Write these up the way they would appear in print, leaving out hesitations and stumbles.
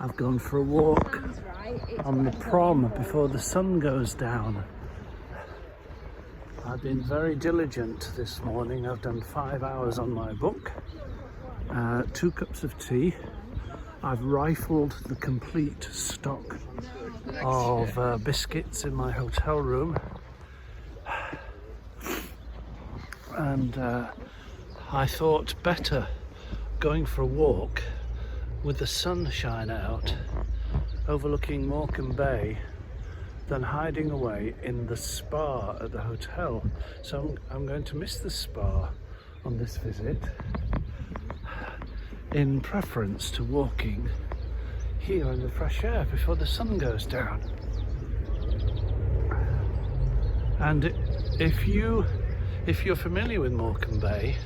I've gone for a walk on the prom before the sun goes down. I've been very diligent this morning. I've done 5 hours on my book, 2 cups of tea. I've rifled the complete stock of biscuits in my hotel room, and I thought better going for a walk with the sunshine out overlooking Morecambe Bay than hiding away in the spa at the hotel. So I'm going to miss the spa on this visit in preference to walking here in the fresh air before the sun goes down. And if you're familiar with Morecambe Bay,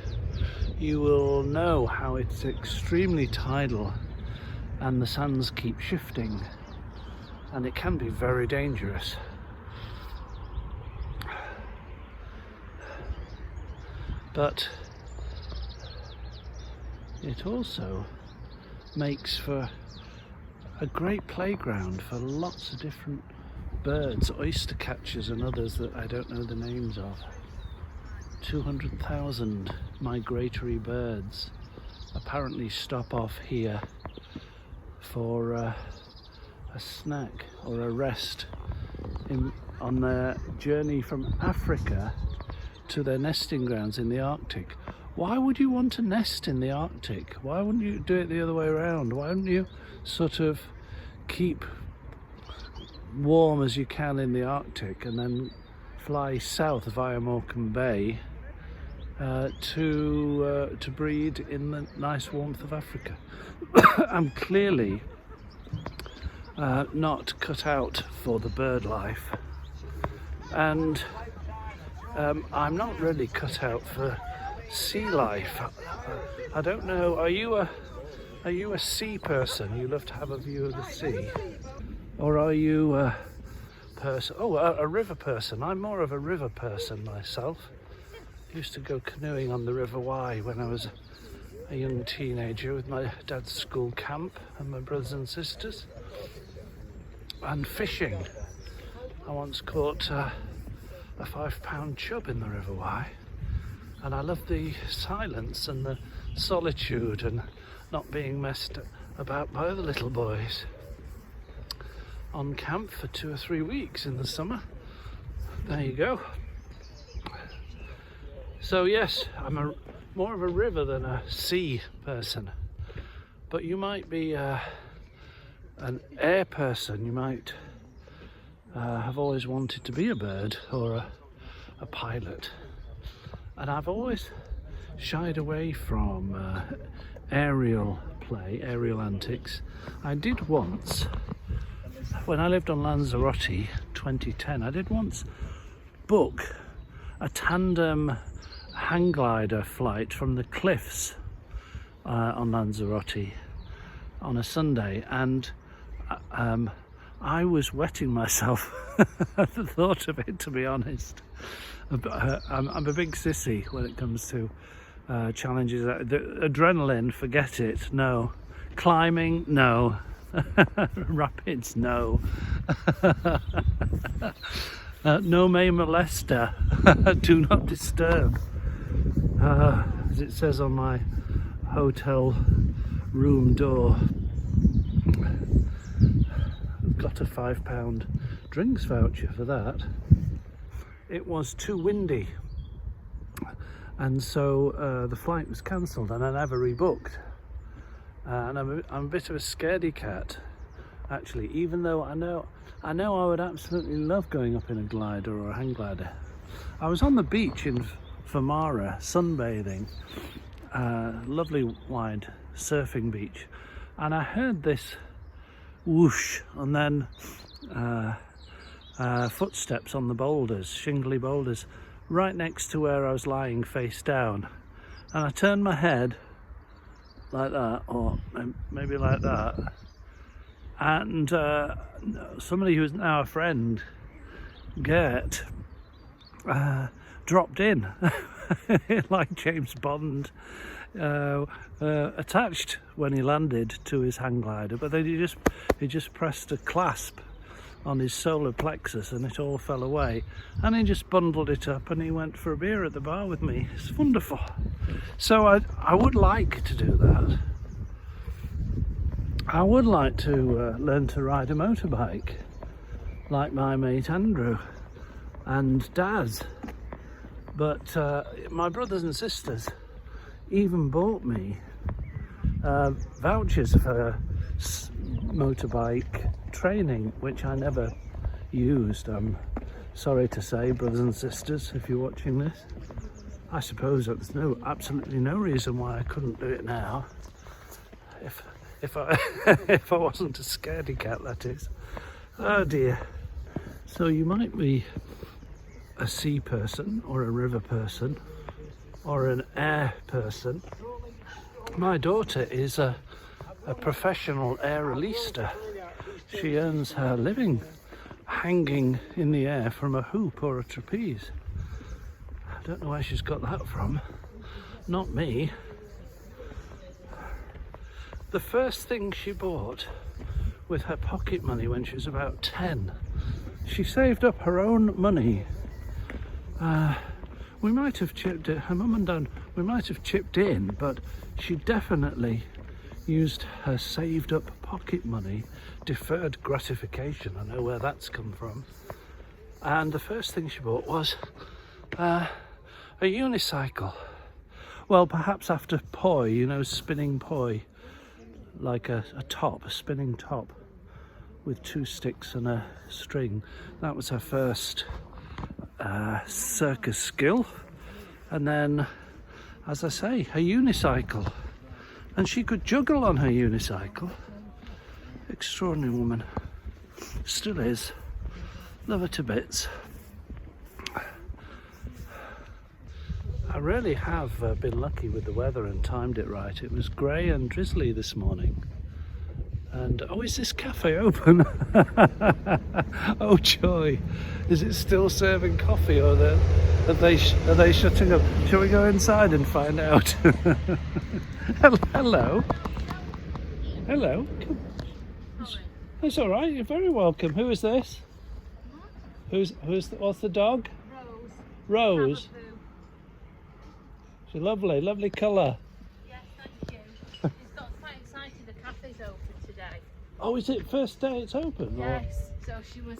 you will know how it's extremely tidal and the sands keep shifting, and it can be very dangerous. But it also makes for a great playground for lots of different birds, oyster catchers and others that I don't know the names of. 200,000 migratory birds apparently stop off here for a snack or a rest on their journey from Africa to their nesting grounds in the Arctic. Why would you want to nest in the Arctic? Why wouldn't you do it the other way around? Why wouldn't you sort of keep warm as you can in the Arctic and then fly south via Morecambe Bay to breed in the nice warmth of Africa? I'm clearly not cut out for the bird life, and I'm not really cut out for sea life. I don't know, are you a sea person? You love to have a view of the sea? Or are you a person, a river person? I'm more of a river person myself. I used to go canoeing on the River Wye when I was a young teenager with my dad's school camp and my brothers and sisters. And fishing. I once caught a 5-pound chub in the River Wye, and I love the silence and the solitude and not being messed about by other little boys. On camp for 2 or 3 weeks in the summer. There you go. So yes, I'm more of a river than a sea person, but you might be an air person. You might have always wanted to be a bird or a pilot, and I've always shied away from aerial play, aerial antics. I did once, when I lived on Lanzarote, 2010, I did once book a tandem hang glider flight from the cliffs on Lanzarote on a Sunday, and I was wetting myself at the thought of it, to be honest. I'm a big sissy when it comes to challenges. The adrenaline, forget it, no. Climbing, no. Rapids, no. No me molesta. Do not disturb. As it says on my hotel room door. I've got a £5 drinks voucher for that. It was too windy, and so the flight was cancelled and I never rebooked. And I'm a bit of a scaredy cat, actually, even though I know I would absolutely love going up in a glider or a hang glider. I was on the beach in Famara sunbathing, lovely wide surfing beach, and I heard this whoosh and then footsteps on the boulders, shingly boulders, right next to where I was lying face down. And I turned my head like that, or maybe like that, and somebody who is now a friend, Gert, dropped in like James Bond attached when he landed to his hang glider, but then he just pressed a clasp on his solar plexus and it all fell away, and he just bundled it up and he went for a beer at the bar with me. It's wonderful. So I would like to do that. I would like to learn to ride a motorbike like my mate Andrew and Daz, but my brothers and sisters even bought me vouchers for motorbike training, which I never used. I'm sorry to say, brothers and sisters, if you're watching this. I suppose there's absolutely no reason why I couldn't do it now, if I if I wasn't a scaredy cat, that is. Oh dear. So you might be a sea person or a river person or an air person. My daughter is a professional air releaster. She earns her living hanging in the air from a hoop or a trapeze. I don't know where she's got that from. Not me. The first thing she bought with her pocket money when she was about 10, she saved up her own money. We might have chipped it, her mum and dad, we might have chipped in, but she definitely used her saved up pocket money, deferred gratification, I know where that's come from. And the first thing she bought was a unicycle. Well, perhaps after poi, you know, spinning poi, like a top, a spinning top with 2 sticks and a string. That was her first circus skill. And then, as I say, a unicycle. And she could juggle on her unicycle. Extraordinary woman. Still is. Love her to bits. I really have been lucky with the weather and timed it right. It was grey and drizzly this morning. And oh, is this cafe open? Oh joy! Is it still serving coffee, or are they shutting up? Shall we go inside and find out? Hello. Hello. Come. It's all right. You're very welcome. Who is this? What's the dog? Rose. Rose. She's lovely. Lovely colour. Yes, thank you. She's got quite excited. The cafe's open today. Oh, is it first day it's open? Yes. So she was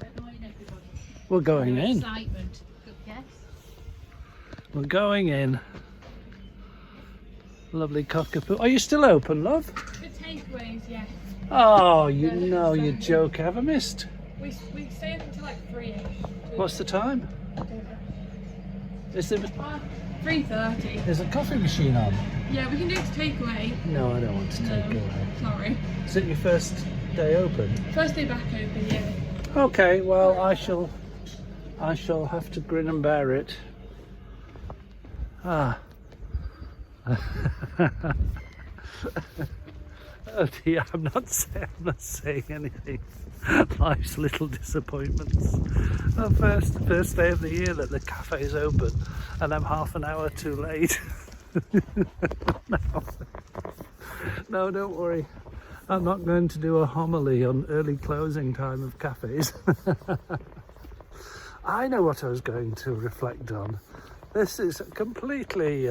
annoying everybody. We're going in. Excitement. Good guess. We're going in. Lovely cockapoo. Are you still open, love? The takeaways, yes. Oh, you know you joke. Have I missed? We stay up until like 3ish. What's the time? Is there 3:30. There's a coffee machine on? Yeah, we can do it to takeaway. No, I don't want to take away. Sorry. Is it your first day open? First day back open, yeah. Okay, well I shall have to grin and bear it. Ah. Oh dear, I'm not saying anything. Life's little disappointments. The first day of the year that the cafe is open, and I'm half an hour too late. No, don't worry. I'm not going to do a homily on early closing time of cafes. I know what I was going to reflect on. This is completely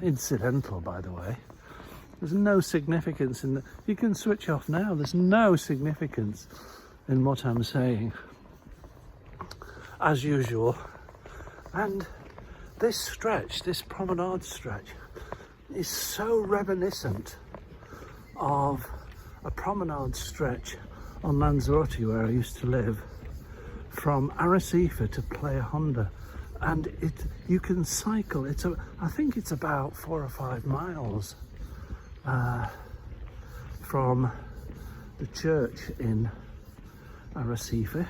incidental, by the way. There's no significance in you can switch off now. There's no significance in what I'm saying, as usual. And this stretch, this promenade stretch, is so reminiscent of a promenade stretch on Lanzarote, where I used to live, from Arrecife to Playa Honda. And you can cycle. I think it's about 4 or 5 miles from the church in Arrecife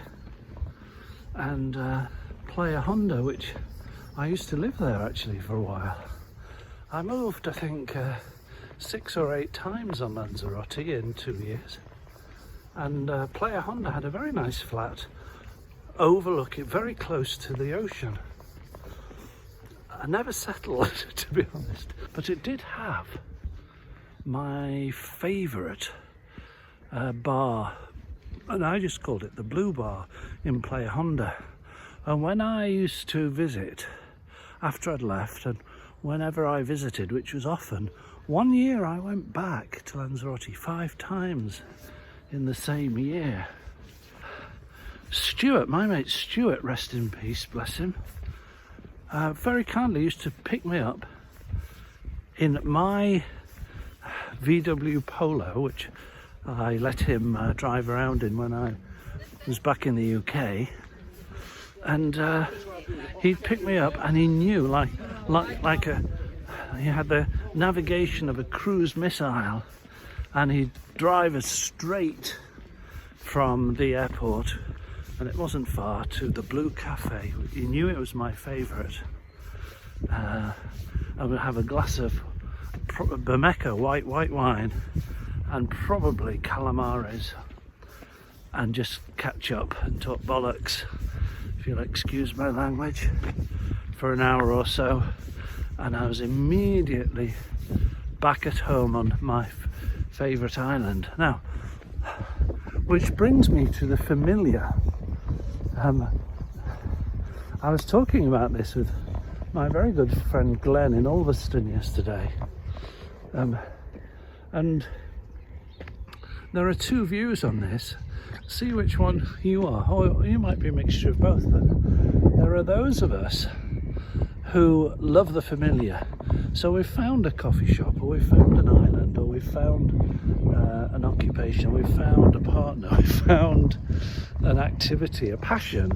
and Playa Honda, which I used to live there actually for a while. I moved, I think, 6 or 8 times on Lanzarote in 2 years, and Playa Honda had a very nice flat overlooking, very close to the ocean. I never settled, to be honest, but it did have my favourite bar, and I just called it the Blue Bar in Playa Honda. And when I used to visit after I'd left, and whenever I visited, which was often, one year I went back to Lanzarote 5 times in the same year. Stuart, my mate Stuart, rest in peace, bless him, very kindly used to pick me up in my VW Polo, which I let him drive around in when I was back in the UK, and he'd pick me up, and he knew he had the navigation of a cruise missile, and he'd drive us straight from the airport, and it wasn't far, to the Blue Cafe. He knew it was my favourite. I would have a glass of Bermejo white wine and probably calamares, and just catch up and talk bollocks, if you'll excuse my language, for an hour or so. And I was immediately back at home on my favourite island. Now, which brings me to the familiar. I was talking about this with my very good friend Glenn in Ulverston yesterday, and there are 2 views on this. See which one you are, or you might be a mixture of both, but there are those of us who love the familiar. So we've found a coffee shop, or we've found an island, or we've found an occupation, we've found a partner, we've found an activity, a passion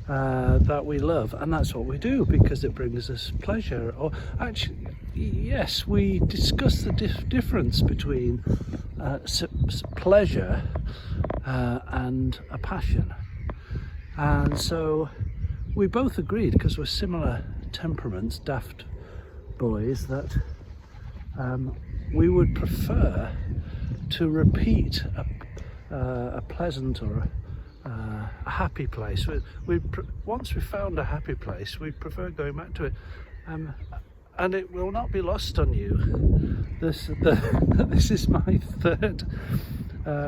that we love, and that's what we do because it brings us pleasure. Or actually, yes, we discuss the difference between pleasure and a passion. And so we both agreed, because we're similar temperaments, daft boys, that we would prefer to repeat a pleasant or a happy place. Once we've found a happy place, we prefer going back to it. And it will not be lost on you. This is my 3rd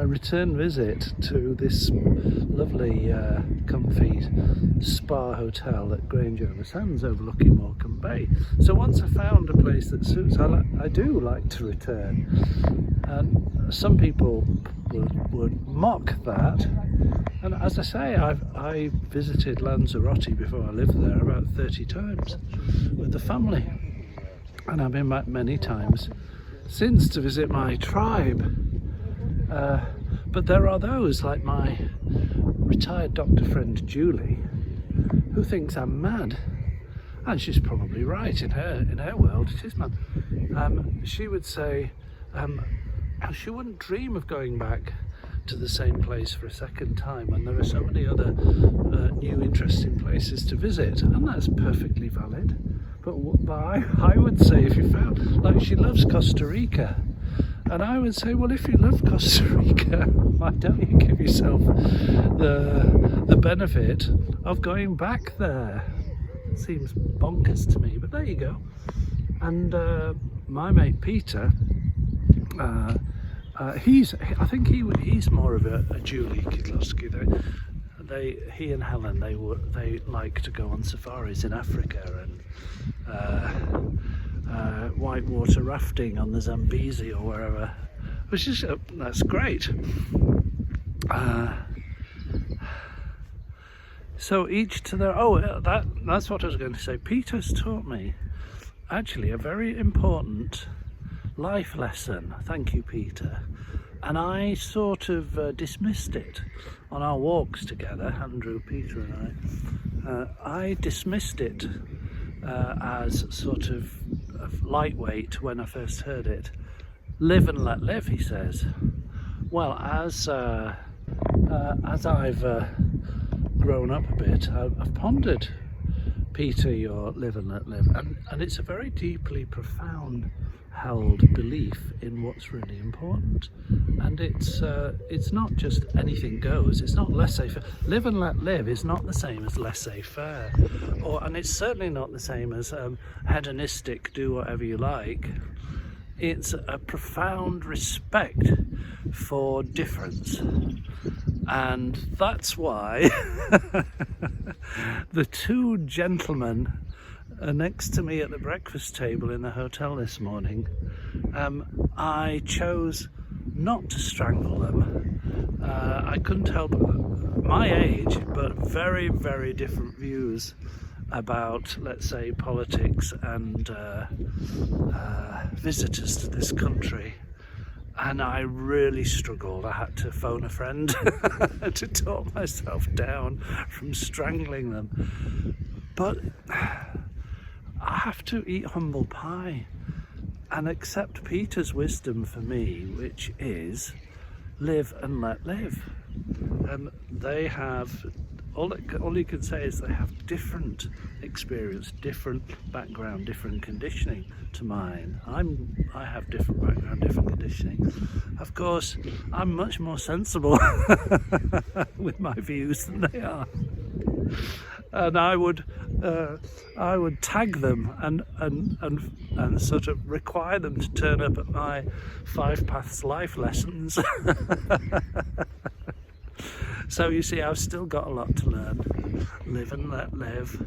return visit to this lovely, comfy spa hotel at Grange over Sands overlooking Morecambe Bay. So once I found a place that suits, I do like to return. And some people would mock that. And as I say, I visited Lanzarote before I lived there about 30 times with the family. And I've been back many times since to visit my tribe. But there are those, like my retired doctor friend Julie, who thinks I'm mad. And she's probably right. In her world, it is mad. She would say she wouldn't dream of going back to the same place for a second time when there are so many other new interesting places to visit, and that's perfectly valid. But I would say, if you found, like, she loves Costa Rica, and I would say, well, if you love Costa Rica, why don't you give yourself the benefit of going back there? It seems bonkers to me, but there you go. And my mate Peter, I think he's more of a Julie Kidlowski. He and Helen, they like to go on safaris in Africa and whitewater rafting on the Zambezi or wherever, which is that's great. So each to their. That's what I was going to say. Peter's taught me actually a very important life lesson. Thank you, Peter. And I sort of dismissed it on our walks together, Andrew, Peter and I dismissed it as sort of lightweight when I first heard it. Live and let live, he says. Well, as I've grown up a bit, I've pondered, Peter, your live and let live, and it's a very deeply profound held belief in what's really important. And it's not just anything goes. It's not laissez-faire. Live and let live is not the same as laissez-faire, and it's certainly not the same as hedonistic, do whatever you like. It's a profound respect for difference, and that's why the two gentlemen next to me at the breakfast table in the hotel this morning, I chose not to strangle them. I couldn't help my age, but very, very different views about, let's say, politics and visitors to this country. And I really struggled. I had to phone a friend to talk myself down from strangling them. But I have to eat humble pie and accept Peter's wisdom for me, which is live and let live. They have, all you can say is they have different experience, different background, different conditioning to mine. I have different background, different conditioning. Of course, I'm much more sensible with my views than they are. And I would tag them and sort of require them to turn up at my 5 Paths Life lessons. So you see, I've still got a lot to learn. Live and let live.